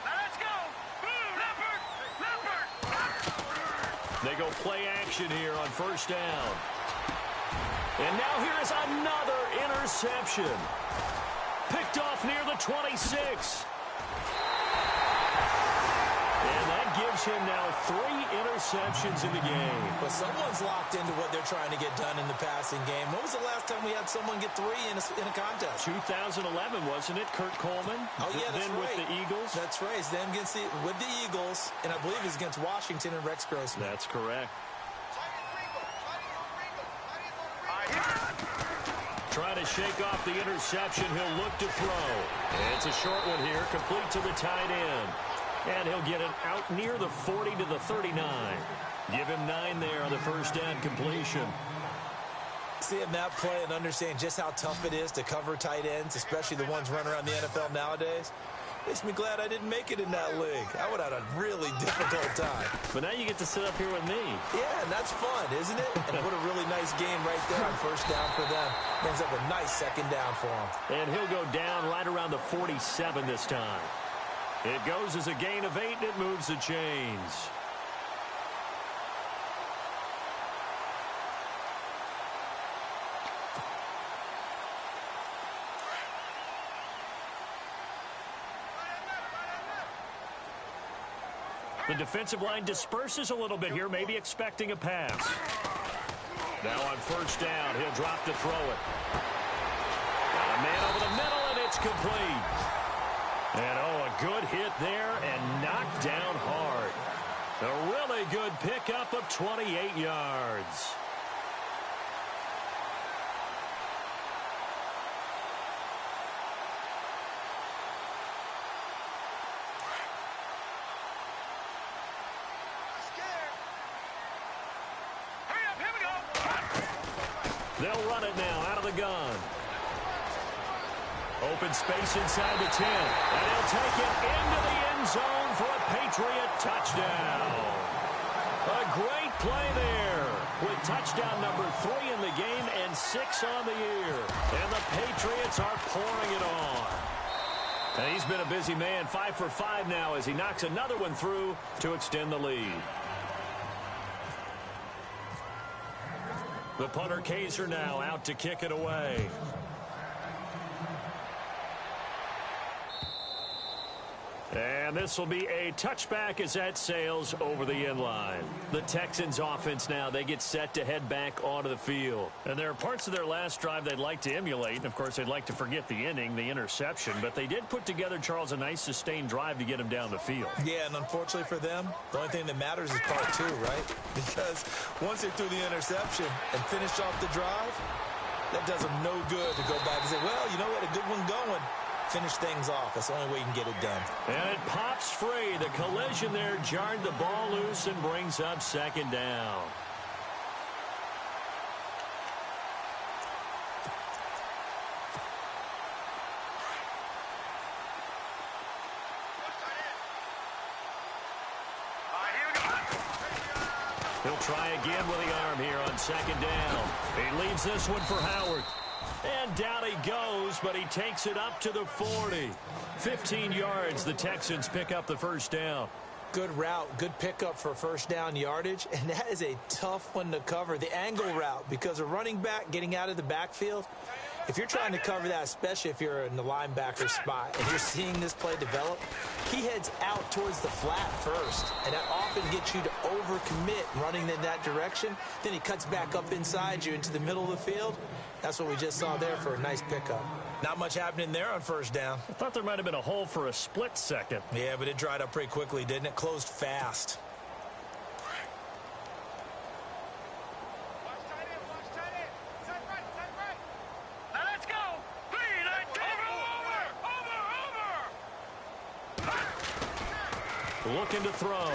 Now let's go. Leopard. They go play action here on first down. And now here is another interception. Picked off near the 26. And that gives him now 3 interceptions in the game. But someone's locked into what they're trying to get done in the passing game. When was the last time we had someone get 3 in a contest? 2011, wasn't it? Kurt Coleman? Oh, yeah, that's then right. with the Eagles? That's right. It's then with the Eagles, and I believe it's against Washington and Rex Grossman. That's correct. Trying to shake off the interception. He'll look to throw. It's a short one here, complete to the tight end. And he'll get it out near the 40 to the 39. Give him 9 there on the first down completion. Seeing that play and understanding just how tough it is to cover tight ends, especially the ones running around the NFL nowadays, makes me glad I didn't make it in that league. I would have had a really difficult time. But now you get to sit up here with me. Yeah, and that's fun, isn't it? And what a really nice game right there on first down for them. Ends up a nice second down for him. And he'll go down right around the 47 this time. It goes as a gain of 8, and it moves the chains. The defensive line disperses a little bit here, maybe expecting a pass. Now on first down, he'll drop to throw it. Got a man over the middle, and it's complete. And, oh, a good hit there and knocked down hard. A really good pickup of 28 yards. They'll run it now out of the gun. Open space inside the 10. And he'll take it into the end zone for a Patriot touchdown. A great play there with touchdown number 3 in the game and 6 on the year. And the Patriots are pouring it on. And he's been a busy man, 5 for 5 now as he knocks another one through to extend the lead. The punter Kaiser now out to kick it away. And this will be a touchback as that sails over the end line. The Texans offense now, they get set to head back onto the field. And there are parts of their last drive they'd like to emulate. And, of course, they'd like to forget the inning, the interception. But they did put together, Charles, a nice sustained drive to get them down the field. Yeah, and unfortunately for them, the only thing that matters is part two, right? Because once they threw the interception and finished off the drive, that does them no good to go back and say, well, you know what, a good one going. Finish things off. That's the only way you can get it done. And it pops free. The collision there jarred the ball loose and brings up second down. He'll try again with the arm here on second down. He leaves this one for Howard. And down he goes, but he takes it up to the 40. 15 yards, the Texans pick up the first down. Good route, good pickup for first down yardage, and that is a tough one to cover, the angle route, because a running back getting out of the backfield, if you're trying to cover that, especially if you're in the linebacker spot and you're seeing this play develop, he heads out towards the flat first, and that often gets you to overcommit running in that direction. Then he cuts back up inside you into the middle of the field. That's what we just saw there for a nice pickup. Not much happening there on first down. I thought there might have been a hole for a split second. Yeah, but it dried up pretty quickly, didn't it? Closed fast. Now let's go. Over. Looking to throw.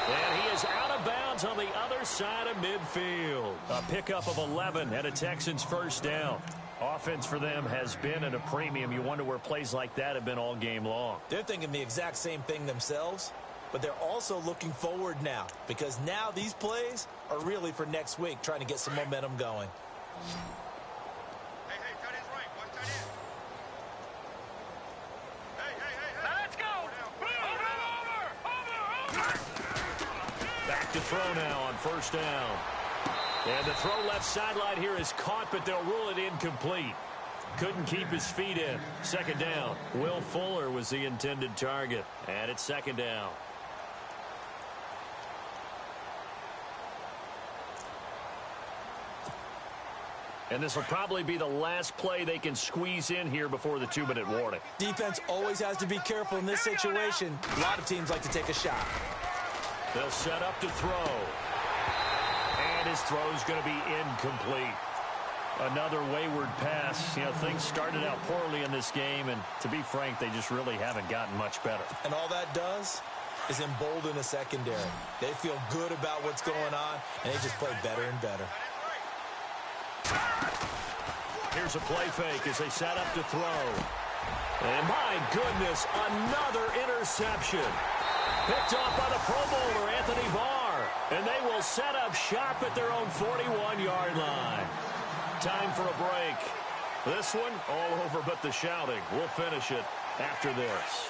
And he is out of bounds on the other side of midfield. A pickup of 11 and a Texans first down. Offense for them has been at a premium. You wonder where plays like that have been all game long. They're thinking the exact same thing themselves, but they're also looking forward now, because now these plays are really for next week, trying to get some momentum going. Hey, tight end's right. Watch tight end. Hey. Now let's go. Over. Back to throw now on first down. And the throw left sideline here is caught, but they'll rule it incomplete. Couldn't keep his feet in. Second down. Will Fuller was the intended target. And it's second down. And this will probably be the last play they can squeeze in here before the 2-minute warning. Defense always has to be careful in this situation. A lot of teams like to take a shot. They'll set up to throw. And his throw is going to be incomplete. Another wayward pass. You know, things started out poorly in this game, and to be frank, they just really haven't gotten much better. And all that does is embolden a secondary. They feel good about what's going on, and they just play better and better. Here's a play fake as they set up to throw. And my goodness, another interception. Picked off by the Pro Bowler, Anthony Barr. And they will set up shop at their own 41-yard line. Time for a break. This one, all over but the shouting. We'll finish it after this.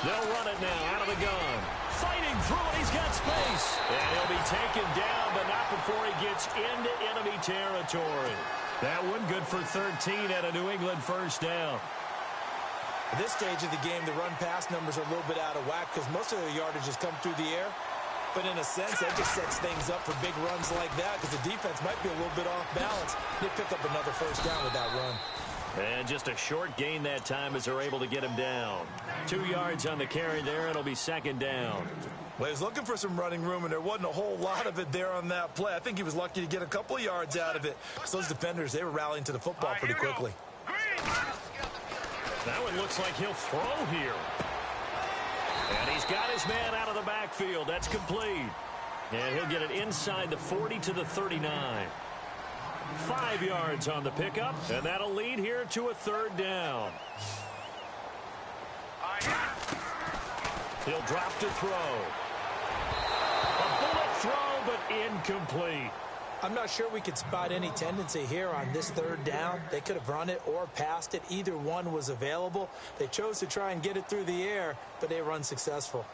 They'll run it now out of the gun. Fighting through it, he's got space. And he'll be taken down, but not before he gets into enemy territory. That one good for 13 at a New England first down. At this stage of the game, the run-pass numbers are a little bit out of whack because most of their yardage has come through the air. But in a sense, that just sets things up for big runs like that because the defense might be a little bit off balance. They pick up another first down with that run. And just a short gain that time as they're able to get him down. 2 yards on the carry there, and it'll be second down. Well, he was looking for some running room, and there wasn't a whole lot of it there on that play. I think he was lucky to get a couple of yards out of it. So those defenders, they were rallying to the football pretty quickly. That one looks like he'll throw here. And he's got his man out of the backfield. That's complete. And he'll get it inside the 40 to the 39. 5 yards on the pickup, and that'll lead here to a third down. He'll drop to throw. A bullet throw, but incomplete. I'm not sure we could spot any tendency here on this third down. They could have run it or passed it. Either one was available. They chose to try and get it through the air, but they were unsuccessful.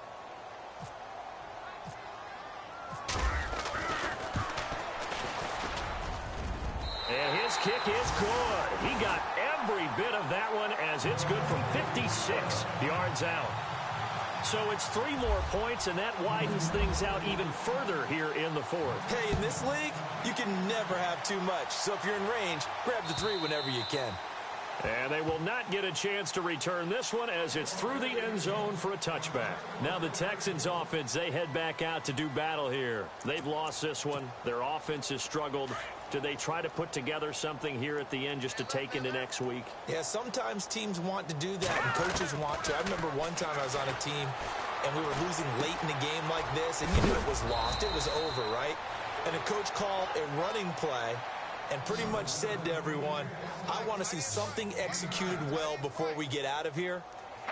This kick is good. He got every bit of that one as it's good from 56 yards out. So it's 3 more points, and that widens things out even further here in the fourth. Hey, in this league, you can never have too much. So if you're in range, grab the 3 whenever you can. And they will not get a chance to return this one as it's through the end zone for a touchback. Now the Texans offense, they head back out to do battle here. They've lost this one. Their offense has struggled. Do they try to put together something here at the end just to take into next week? Yeah, sometimes teams want to do that and coaches want to. I remember one time I was on a team and we were losing late in a game like this and you knew it was lost. It was over, right? And the coach called a running play and pretty much said to everyone, I want to see something executed well before we get out of here.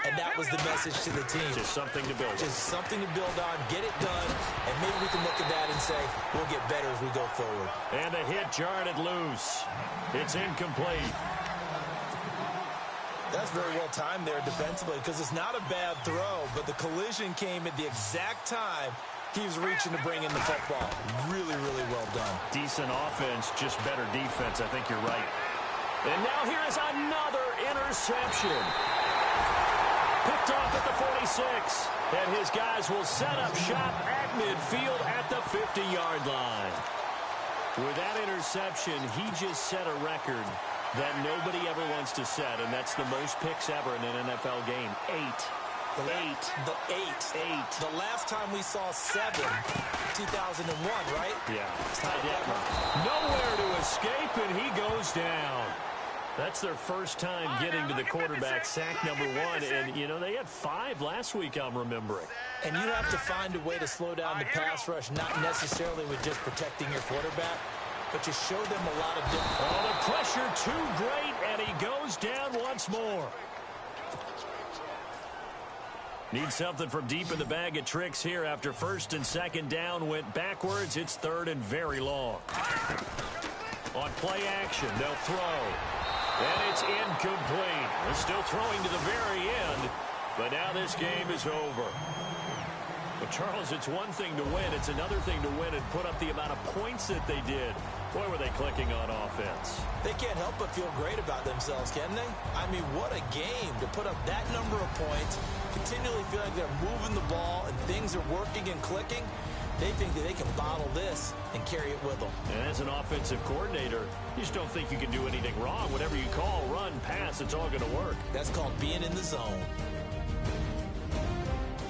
And that was the message to the team. Just something to build on. Just something to build on, get it done, and maybe we can look at that and say, we'll get better as we go forward. And the hit jarred it loose. It's incomplete. That's very well timed there defensively because it's not a bad throw, but the collision came at the exact time he was reaching to bring in the football. Really, really well done. Decent offense, just better defense. I think you're right. And now here is another interception. Picked off at the 46. And his guys will set up shop at midfield at the 50-yard line. With that interception, he just set a record that nobody ever wants to set, and that's the most picks ever in an NFL game. 8. The last time we saw 7, 2001, right? Yeah. Nowhere to escape, and he goes down. That's their first time getting to the quarterback, sack number 1. And, you know, they had 5 last week, I'm remembering. And you have to find a way to slow down the pass rush, not necessarily with just protecting your quarterback, but you show them a lot of different. Oh, the pressure too great, and he goes down once more. Need something from deep in the bag of tricks here after first and second down went backwards. It's third and very long. On play action, they'll throw. And it's incomplete. They're still throwing to the very end, but now this game is over. But, Charles, it's one thing to win. It's another thing to win and put up the amount of points that they did. Boy, were they clicking on offense. They can't help but feel great about themselves, can they? I mean, what a game to put up that number of points, continually feel like they're moving the ball and things are working and clicking. They think that they can bottle this and carry it with them. And as an offensive coordinator, you just don't think you can do anything wrong. Whatever you call, run, pass, it's all going to work. That's called being in the zone.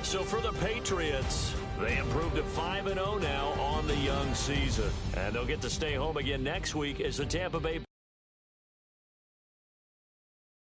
So for the Patriots, they improved to 5-0 now on the young season. And they'll get to stay home again next week as the Tampa Bay